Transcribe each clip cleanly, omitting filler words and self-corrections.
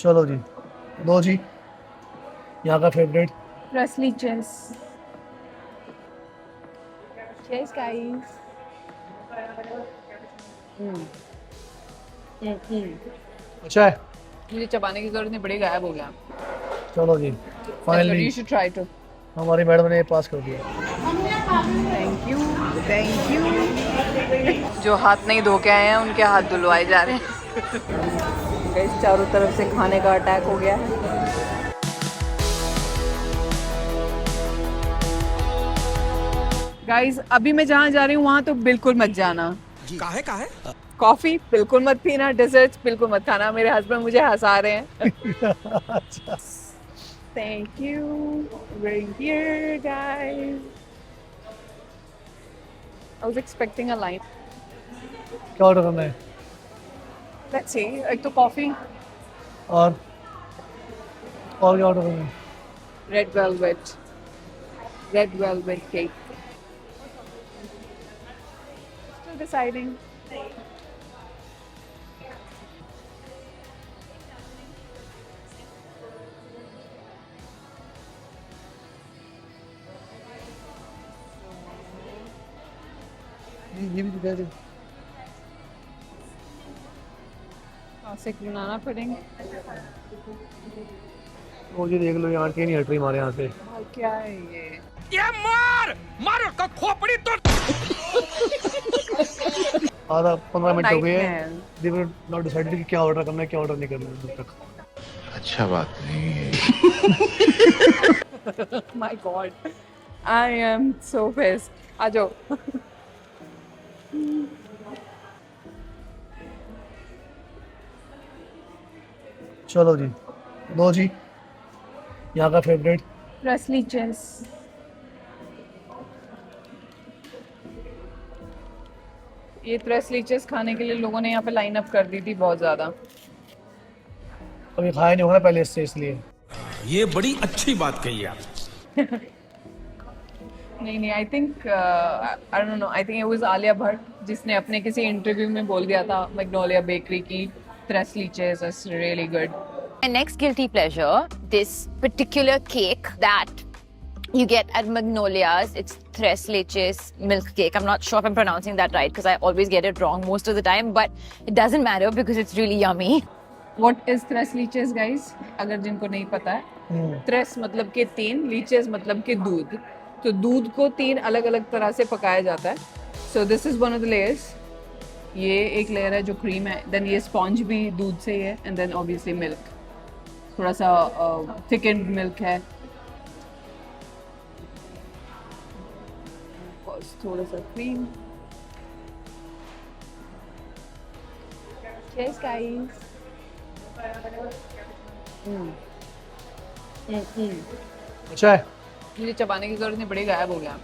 चलो जी, लो जी, यहाँ का favourite. Presley cheers. Cheers, guys. अच्छा है। मुझे चबाने की जरूरत नहीं पड़ी, गायब हो गया। चलो जी, That's good. Finally You should try to. हमारी मैडम ने पास कर दिया। Thank you. Thank you. जो हाथ नहीं धो के आए हैं उनके हाथ धुलवाए जा रहे हैं। गाइस चारों तरफ से खाने का अटैक हो गया है। गाइस अभी मैं जहाँ जा रही हूँ वहाँ तो बिल्कुल मत जाना। काहे काहे? कॉफी बिल्कुल मत पीना, डेजर्ट्स बिल्कुल मत खाना। मेरे हस्बैंड मुझे हंसा रहे हैं। Thank you. We're here, guys. I was expecting a line. क्या ऑर्डर करना है? Let's see. एक तो कॉफी, और क्या ऑर्डर करना है? red velvet cake. Still deciding. ये भी दिखा दे। कहाँ से बनाना पड़ेंगे? मुझे देख लो, यहाँ आंटी नहीं हट रही हमारे यहाँ से। और क्या है ये? ये मार उसका खोपड़ी तो। आधा 15 मिनट हो गए हैं। Nightmare. They were not decided कि क्या ऑर्डर करना है, क्या ऑर्डर नहीं करना है अभी तक। अच्छा बात नहीं है। My God. I am so pissed. आ जाओ। चलो जी, लो जी, यहाँ का फेवरेट। Presley cheers. ये Presley cheers खाने के लिए लोगों ने यहाँ पे लाइन अप कर दी थी बहुत ज्यादा। कभी खाया नहीं होगा ना पहले इससे, इसलिए। ये बड़ी अच्छी बात कही आप। नहीं I think I don't know, I think it was Alia Bhatt जिसने अपने किसी इंटरव्यू में बोल दिया था मैग्नोलिया बेकरी की Presley cheers is really good. My next guilty pleasure, this particular cake that you get at Magnolia's. It's tres leches milk cake. I'm not sure if I'm pronouncing that right because I always get it wrong most of the time, but it doesn't matter because it's really yummy. What is tres leches, guys? अगर जिनको नहीं पता है, tres मतलब के 3, leches मतलब के दूध। तो दूध को 3 अलग अलग तरह से पकाया जाता है। So this is one of the layers. ये एक लेयर है जो क्रीम है, देन ये स्पॉन्ज भी दूध से ही है, एंड देन ऑब्वियसली मिल्क, थोड़ा सा थिकेंड मिल्क है, थोड़ा सा क्रीम। Cheers, guys. अच्छा है। मुझे चबाने की जरूरत नहीं पड़ी, गायब हो गया।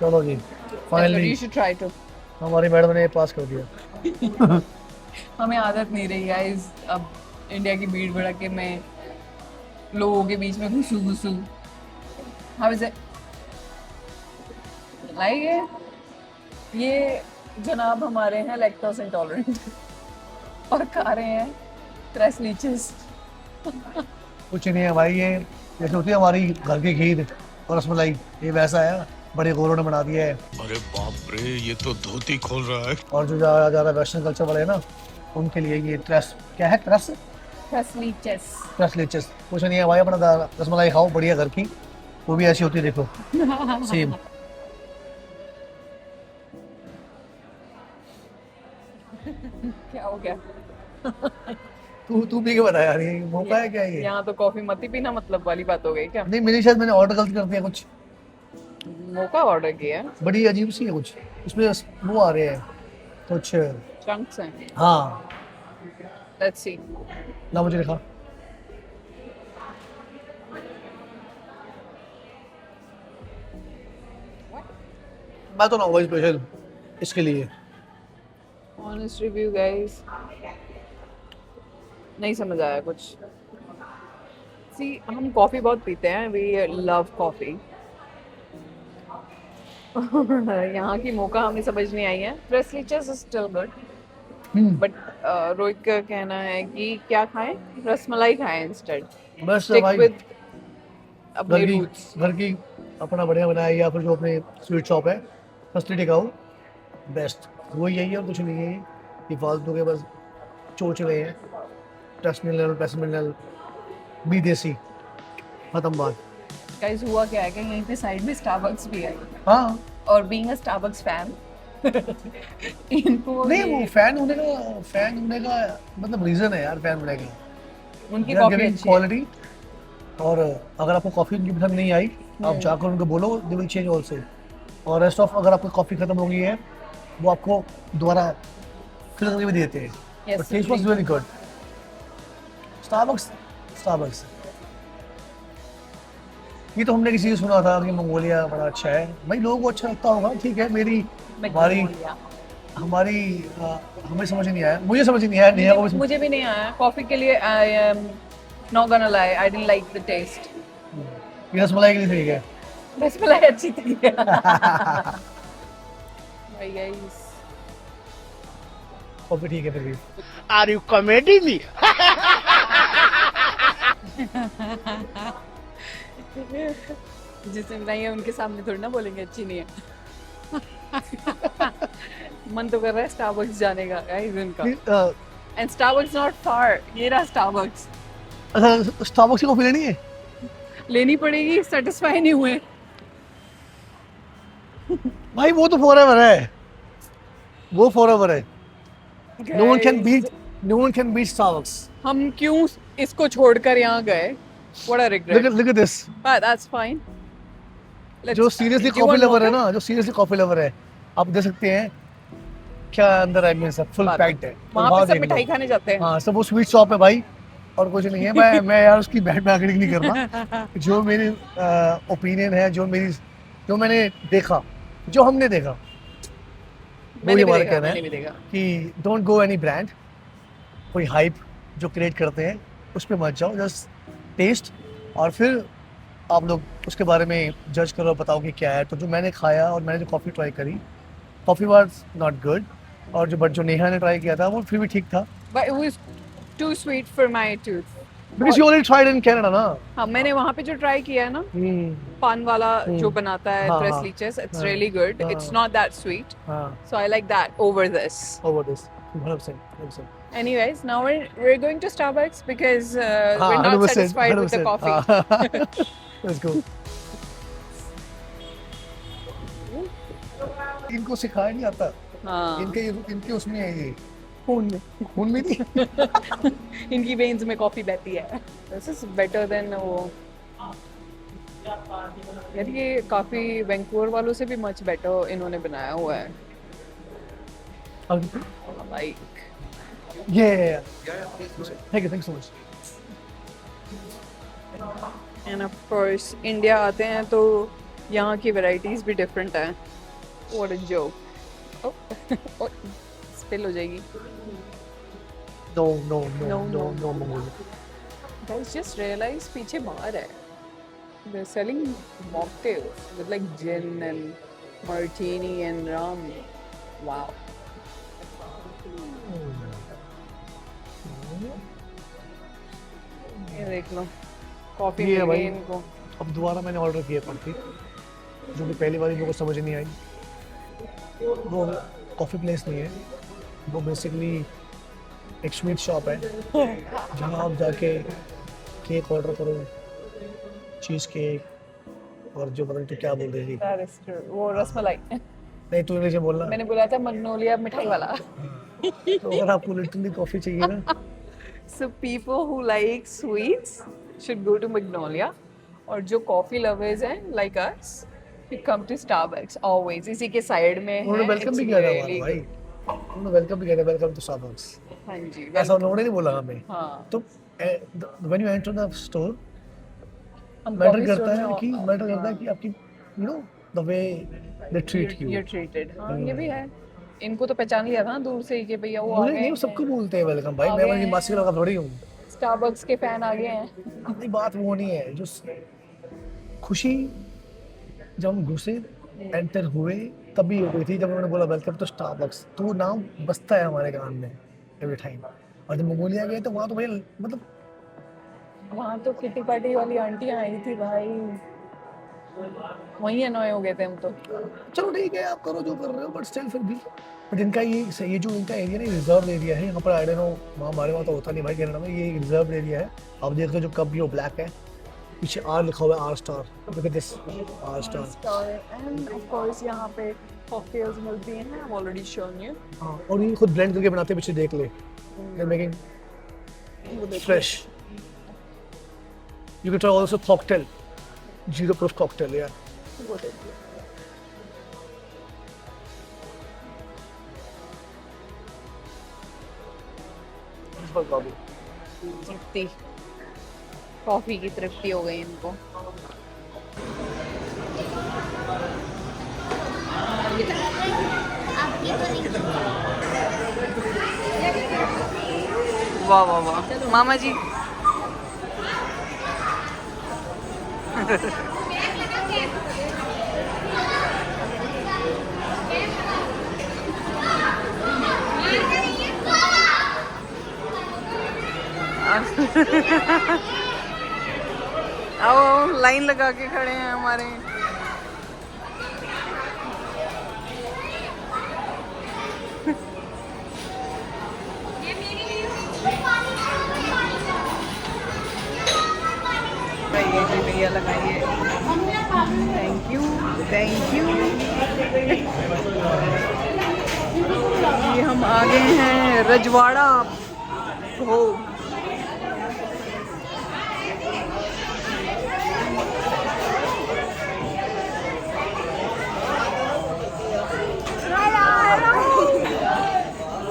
चलो जी, finally You should try to. हमारी मैडम ने पास कर दिया। हमें आदत नहीं रही गाइस, अब इंडिया की भीड़ भड़के में लोगों के बीच में घुसू। How is it? लाइक ये जनाब हमारे हैं लैक्टोज इंटॉलरेंट और खा रहे हैं Tres leches. कुछ नहीं है भाई, ये जैसे होती है हमारी घर की खीर और रसमलाई, ये वैसा है, बड़े गोरों ने बना दिया है। अरे बाप रे, ये तो धोती खोल रहा है। और जो ज़्यादा वेस्टर्न कल्चर वाले हैं ना, उनके लिए ये ट्रेस क्या है? Trace Tres leches. ट्रेस लेचेस। कुछ नहीं है भाई, अपना रसमलाई खाओ बढ़िया घर की, वो भी ऐसी होती है, देखो सेम। क्या हो गया? तू पी के बता यार, ये मौका है क्या ये? यहाँ तो कॉफी मत ही पीना मतलब वाली बात हो गई क्या? नहीं, मेरी शायद मैंने ऑर्डर गलती कर दिया कुछ, मोका ऑर्डर किया है, बड़ी अजीब सी है कुछ, इसमें वो आ रहे हैं कुछ। चंक्स हैं। हाँ, लेट्स सी। ला मुझे दिखा। मैं तो ना होगा स्पेशल इसके लिए। ऑनेस्ट रिव्यू गाइस, नहीं समझ आया कुछ। सी हम कॉफ़ी बहुत पीते हैं, वी लव कॉफ़ी। यहाँ की मोका हमें समझ नहीं आई है। Tres leches is still good, but Rohit का कहना है कि क्या खाएं, रसमलाई खाएं इंस्टेड, बस स्टिक भाई विद अपने घर की रूट्स। घर की अपना बढ़िया बनाया, या फिर जो अपने स्वीट शॉप है सस्ती टिकाऊ बेस्ट, वो यही है और कुछ नहीं है। ये फालतू के बस चोचले हैं, टेस्ट मिनरल पैस मिनरल बी देसी, खत्म बात। गाइस हुआ क्या है कि यहीं पे साइड में स्टारबक्स भी है, हाँ और बीइंग अ स्टारबक्स फैन इनको नहीं, ये- वो फैन होने का मतलब रीजन है यार, फैन होने का उनकी कॉफी अच्छी है। क्वालिटी। और अगर आपको कॉफी उनकी पसंद नहीं आई, आप जाकर उनको बोलो, दे विल चेंज आल्सो। और रेस्ट ऑफ अगर आपकी कॉफी खत्म हो गई है, वो आपको दोबारा फिल करके भी देते हैं। Yes, but taste was very good. Starbucks ये तो हमने किसी से सुना था कि मंगोलिया बड़ा अच्छा है। भाई लोगों को अच्छा लगता होगा, ठीक है। Magnolia। हमें समझ नहीं आया, मुझे समझ नहीं आया, नेहा को भी मुझे भी नहीं आया कॉफी के लिए। I am not gonna lie, I didn't like the taste. ये रसमलाई के लिए ठीक है। रसमलाई अच्छी थी। भाई गाइस कॉफी ठीक है फिर भी। Are you comedy me? जिसने बनाई है उनके सामने थोड़ी ना बोलेंगे अच्छी नहीं है। मन तो कर रहा है स्टारबक्स जाने का गाइस इनका। एंड स्टारबक्स नॉट फार, ये रहा स्टारबक्स। अच्छा स्टारबक्स की कॉफी लेनी है? लेनी पड़ेगी, सेटिस्फाई नहीं हुए। भाई वो तो फॉरएवर है, वो फॉरएवर है। No one can beat Starbucks. हम क्यों इसको छोड़कर यहाँ गए? What a regret. Look at this. But that's fine. जो सीरियसली कॉफी लवर है ना, जो सीरियसली कॉफी लवर है, आप देख सकते हैं क्या अंदर है, सब फुल पैक्ड है। वहाँ पे सब मिठाई खाने जाते हैं। हाँ, सब वो स्वीट शॉप है भाई, और कुछ नहीं है। मैं यार उसकी बैड मार्केटिंग नहीं करना। जो मेरी ओपिनियन है, जो मैंने देखा, जो हमने देखा, वो मैंने ये भी हमारा देखा, कहना मैंने है भी देखा। कि डोंट गो एनी ब्रांड, कोई हाइप जो क्रिएट करते हैं उस पे मत जाओ, जस्ट टेस्ट, और फिर आप लोग उसके बारे में जज करो, बताओ कि क्या है। तो जो मैंने खाया और मैंने जो कॉफ़ी ट्राई करी, कॉफ़ी वाज नॉट गुड, और जो नेहा ने ट्राई किया था वो फिर भी ठीक था। But it was too sweet for my tooth. Because you only tried in Canada ना। हाँ, मैंने वहाँ पे जो ट्राई किया है ना, पान वाला जो बनाता है हाँ, tres हाँ, leches, it's हाँ, really good. हाँ। It's not that sweet, हाँ, so I like that over this. Over this 100%। Anyways, now we're going to Starbucks because हाँ, we're not 100%, satisfied with the 100%, coffee. Let's go. इनको सिखाया नहीं आता, हाँ, इनके उसमें है ये खून में। खून में नहीं। इनकी वेन्स में कॉफी बहती है। This is better than वो। यार ये काफी वैंकूवर वालों से भी मच बेटर इन्होंने बनाया हुआ है। Like Yeah. Thank you so much. And of course India आते हैं तो यहाँ की वैरायटीज भी डिफरेंट हैं। What a joke. स्पिल हो जाएगी। No, No. Mongolia. Guys just realise पीछे बार है। They're selling mocktails with like gin and martini and rum. Wow. ये देख लो, कॉफी ये है मिल भाई। गई इनको। अब दोबारा मैंने ऑर्डर किया कॉफ़ी, जो कि पहली बार मुझे समझ नहीं आई। वो कॉफ़ी प्लेस नहीं है, वो बेसिकली एक स्वीट शॉप है जहाँ आप जाके केक ऑर्डर करो, चीज़ केक, और जो पता नहीं तो क्या बोल रही थी। That is true. वो रसमलाई। नहीं, तू इंग्लिश में बोलना। मैंने बोला था मैग्नोलिया मिठाई वाला। तो अगर आपको लिटरली कॉफ़ी चाहिए ना, So people who like sweets should go to Magnolia, और जो कॉफी लवर्स हैं like us, you come to Starbucks always. इसी के साइड में है। उन्होंने वेलकम It's भी किया था really हमारा भाई, good. उन्होंने वेलकम भी किया था, वेलकम टू स्टारबक्स। हाँ जी। ऐसा उन्होंने नहीं बोला हमें। हाँ। तो when you enter the store, हम मैटर coffee करता store है में कि आपकी the way they treat you. you're treated। हाँ ये भी है। इनको तो पहचान लिया था ना दूर से ही कि भैया वो आ मुझे गए नहीं, हैं। सबको बोलते हैं वेलकम भाई, आ मैं गए उनकी हैं। मासी का थोड़ी हूँ। Starbucks के फैन आ गए हैं। अपनी बात वो नहीं है, जो खुशी जब हम घुसे, एंटर हुए, तभी हो गई थी जब उन्होंने बोला वेलकम टू स्टारबक्स। तो वो नाम बसता है हमारे कान में, एवरी टाइम। और जब मंगोलिया गए तो वहाँ तो भाई मतलब वहाँ तो किटी पार्टी वाली आंटियाँ आई थी भाई, वहीं अनॉय हो गए थे हम तो। चलो ठीक है आप करो जो कर रहे हो, बट स्टिल फिर भी बट इनका ये जो इनका एरिया ना रिजर्व एरिया है यहाँ पर। आई डोंट नो वहाँ हमारे वहाँ तो होता नहीं भाई कनाडा में, ये रिजर्व एरिया है। आप देख लो जो कप भी वो ब्लैक है, पीछे आर लिखा हुआ है, R star, look at this R star. And of course यहाँ पे कॉकटेल्स मिलती हैं, आई ऑलरेडी शोन यू। हाँ और ये खुद ब्लेंड करके बनाते हैं, पीछे देख ले, they making fresh. You can try also cocktail, 0 proof cocktail, yeah. Tripti, coffee की तृप्ति हो गई इनको। वाह वाह वाह मामा जी। आओ लाइन लगा के खड़े हैं हमारे। लगाइए जी भैया लगाइए, थैंक यू थैंक यू। ये हम आ गए हैं रजवाड़ा भोग।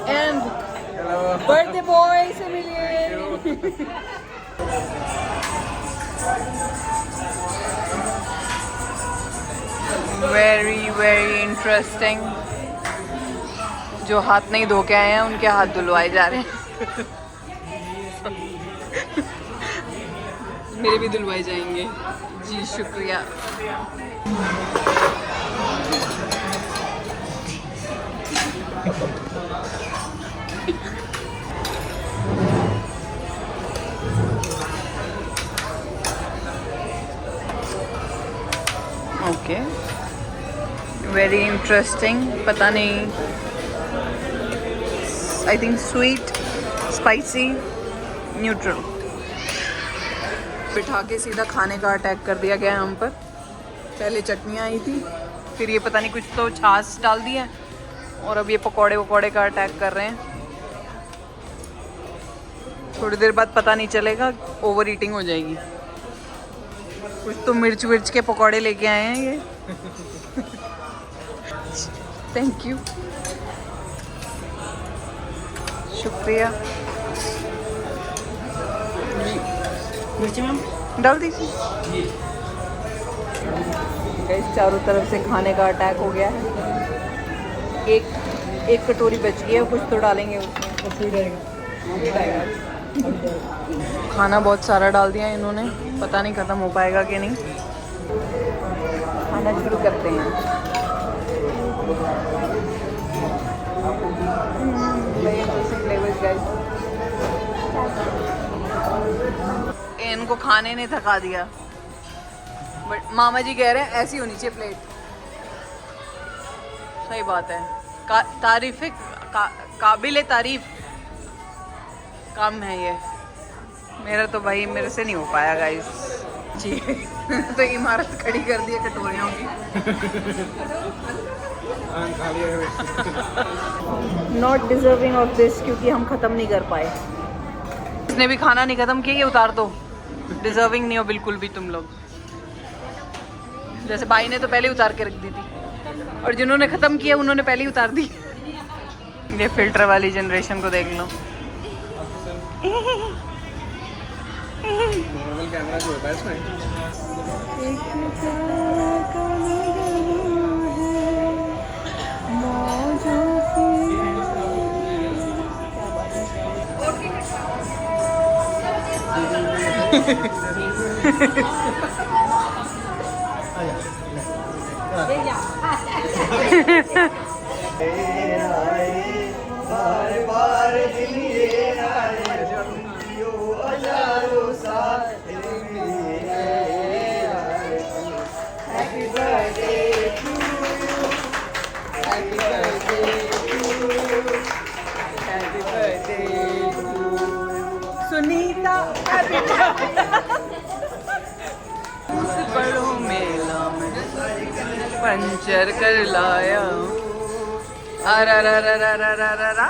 एंड बर्थडे बॉय से मिलिए। Very very interesting. जो हाथ नहीं धो के आए हैं उनके हाथ धुलवाए जा रहे हैं। मेरे भी धुलवाए जाएंगे जी, शुक्रिया। Okay very interesting. पता नहीं, I think sweet spicy neutral. बिठा के सीधा खाने का अटैक कर दिया गया हम पर। पहले चटनियाँ आई थी, फिर ये पता नहीं कुछ तो छाछ डाल दिया, और अब ये पकौड़े वकौड़े का अटैक कर रहे हैं। थोड़ी देर बाद पता नहीं चलेगा, ओवर ईटिंग हो जाएगी। कुछ तो मिर्च विर्च के पकौड़े लेके आए हैं ये। थैंक यू, शुक्रिया। मिर्ची मैम डाल दीजिए। गाइस चारों तरफ से खाने का अटैक हो गया है। एक कटोरी बच गई है, कुछ तो डालेंगे उसमें। खाना बहुत सारा डाल दिया इन्होंने, पता नहीं ख़त्म हो पाएगा कि नहीं। खाना शुरू करते हैं। इनको खाने ने थका दिया, बट मामा जी कह रहे हैं ऐसी होनी चाहिए प्लेट। सही बात है, तारीफ है, काबिल तारीफ काम है ये। मेरा तो भाई मेरे से नहीं हो पाया गाइस जी। तो इमारत खड़ी कर दी है कटोरियों की। नॉट डिजर्विंग ऑफ दिस, क्योंकि हम ख़त्म नहीं कर पाए। इसने भी खाना नहीं ख़त्म किया, ये उतार दो। डिजर्विंग नहीं हो बिल्कुल भी तुम लोग। जैसे भाई ने तो पहले उतार के रख दी थी, और जिन्होंने ख़त्म किया उन्होंने पहले ही उतार दी। ये फिल्टर वाली जनरेशन को देख लो। नॉर्मल कैमरा जो होता है सुनीता बड़ो मेला में पंचर कर लाया अरा रा रा रा रा रा रा रा।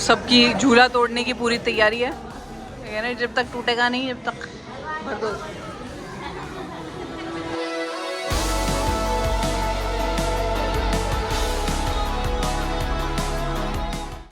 सबकी झूला तोड़ने की पूरी तैयारी है, जब तक टूटेगा नहीं जब तक।